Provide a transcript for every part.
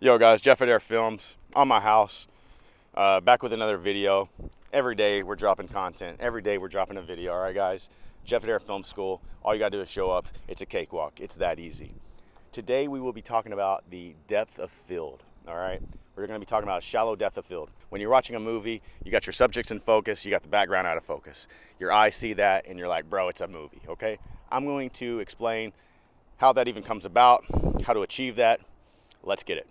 Yo guys, Jeff Adair Films on my house, back with another video. Every day we're dropping content. Every day we're dropping a video. All right, guys. Jeff Adair Film School. All you gotta do is show up. It's a cakewalk. It's that easy. Today we will be talking about the depth of field. All right. We're gonna be talking about a shallow depth of field. When you're watching a movie, you got your subjects in focus. You got the background out of focus. Your eyes see that, and you're like, bro, it's a movie. Okay. I'm going to explain how that even comes about, how to achieve that. Let's get it.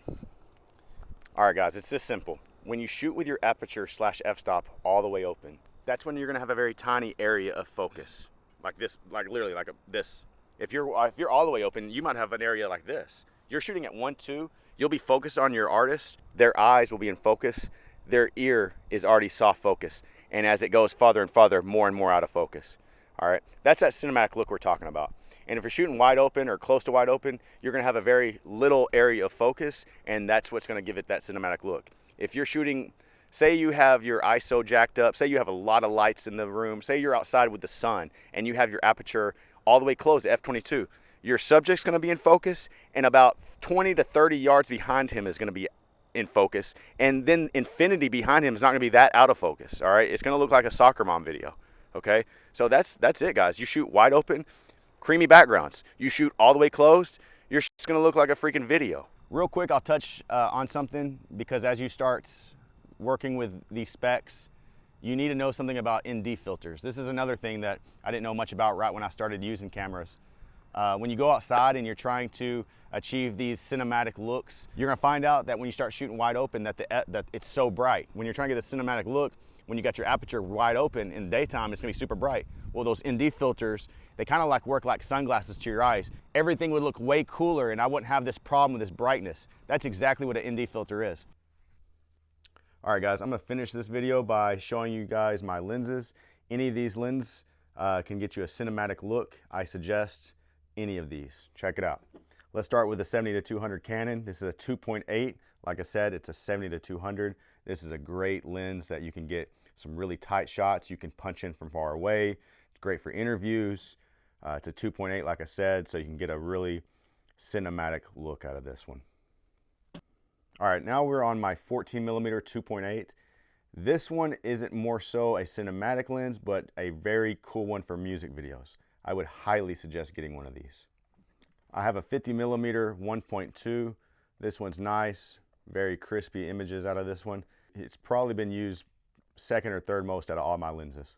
All right, guys, it's this simple. When you shoot with your aperture / f-stop all the way open, that's when you're gonna have a very tiny area of focus, like this, like literally like this. If you're all the way open, you might have an area like this. You're shooting at 1:2. You'll be focused on your artist. Their eyes will be in focus. Their ear is already soft focus, and as it goes farther and farther, more and more out of focus. All right, that's that cinematic look we're talking about. And if you're shooting wide open or close to wide open, you're gonna have a very little area of focus, and that's what's gonna give it that cinematic look. If you're shooting, say you have your ISO jacked up, say you have a lot of lights in the room, say you're outside with the sun, and you have your aperture all the way closed to f/22, your subject's gonna be in focus, and about 20 to 30 yards behind him is gonna be in focus, and then infinity behind him is not gonna be that out of focus, all right? It's gonna look like a soccer mom video, okay? So that's it, guys. You shoot wide open, creamy backgrounds. You shoot all the way closed, your shit's gonna look like a freaking video. Real quick, I'll touch on something, because as you start working with these specs, you need to know something about ND filters. This is another thing that I didn't know much about right when I started using cameras. When you go outside and you're trying to achieve these cinematic looks, you're gonna find out that when you start shooting wide open that it's so bright. When you're trying to get a cinematic look, when you got your aperture wide open in the daytime, it's gonna be super bright. Well, those ND filters, they kind of work like sunglasses to your eyes. Everything would look way cooler, and I wouldn't have this problem with this brightness. That's exactly what an ND filter is. All right, guys, I'm gonna finish this video by showing you guys my lenses. Any of these lenses can get you a cinematic look. I suggest any of these. Check it out. Let's start with the 70-200 Canon. This is a 2.8. Like I said, it's a 70-200. This is a great lens that you can get some really tight shots. You can punch in from far away. It's great for interviews. It's a 2.8, like I said, so you can get a really cinematic look out of this one. All right, now we're on my 14mm 2.8. This one isn't more so a cinematic lens, but a very cool one for music videos. I would highly suggest getting one of these. I have a 50mm 1.2. This one's nice, very crispy images out of this one. It's probably been used second or third most out of all my lenses.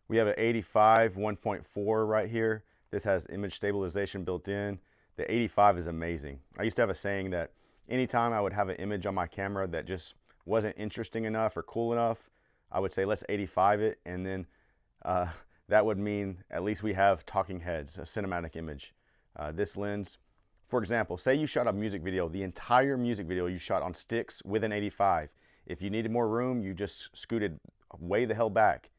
We have an 85 1.4 right here. This has image stabilization built in. The 85 is amazing. I used to have a saying that anytime I would have an image on my camera that just wasn't interesting enough or cool enough, I would say let's 85 it, and then that would mean at least we have talking heads, a cinematic image. This lens, for example, say you shot a music video, the entire music video you shot on sticks with an 85. If you needed more room, you just scooted way the hell back.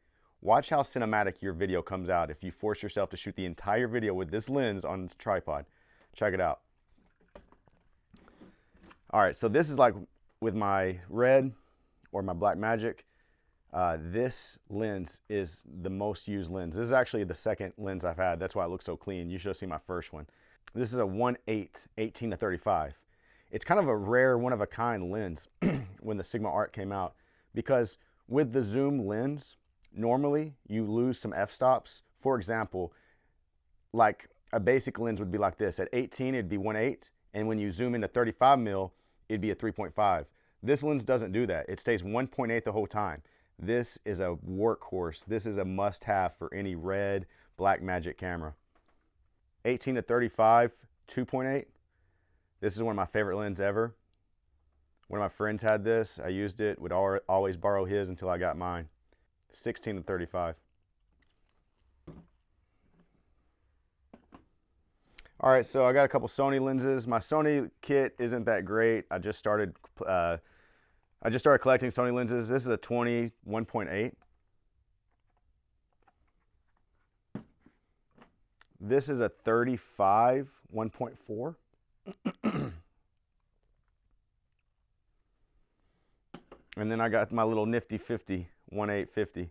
Watch how cinematic your video comes out if you force yourself to shoot the entire video with this lens on this tripod. Check it out. All right, so this is like with my red or my black magic. This lens is the most used lens. This is actually the second lens I've had. That's why it looks so clean. You should have seen my first one. This is a 1.8 18-35. It's kind of a rare, one-of-a-kind lens when the Sigma Art came out, because with the zoom lens, normally you lose some f-stops. For example, like a basic lens would be like this. At 18, it'd be 1.8, and when you zoom into 35 mil, it'd be a 3.5. This lens doesn't do that. It stays 1.8 the whole time. This is a workhorse. This is a must-have for any red, black magic camera. 18-35, 2.8. This is one of my favorite lenses ever. One of my friends had this. I used it, would always borrow his until I got mine. 16-35. All right, so I got a couple Sony lenses. My Sony kit isn't that great. I just started collecting Sony lenses. This is a 20 1.8. This is a 35 1.4. And then I got my little nifty 50 1.850.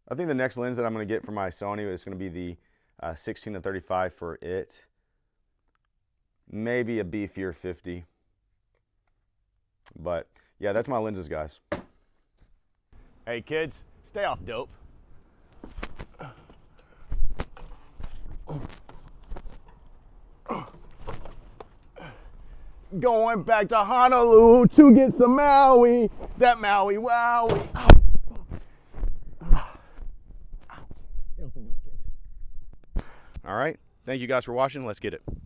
I think the next lens that I'm going to get for my Sony is going to be the 16-35 for it. maybe a beefier 50. But yeah, that's my lenses, guys. Hey kids, stay off dope. Going back to Honolulu to get some Maui, that Maui Wowie. All right, thank you guys for watching. Let's get it.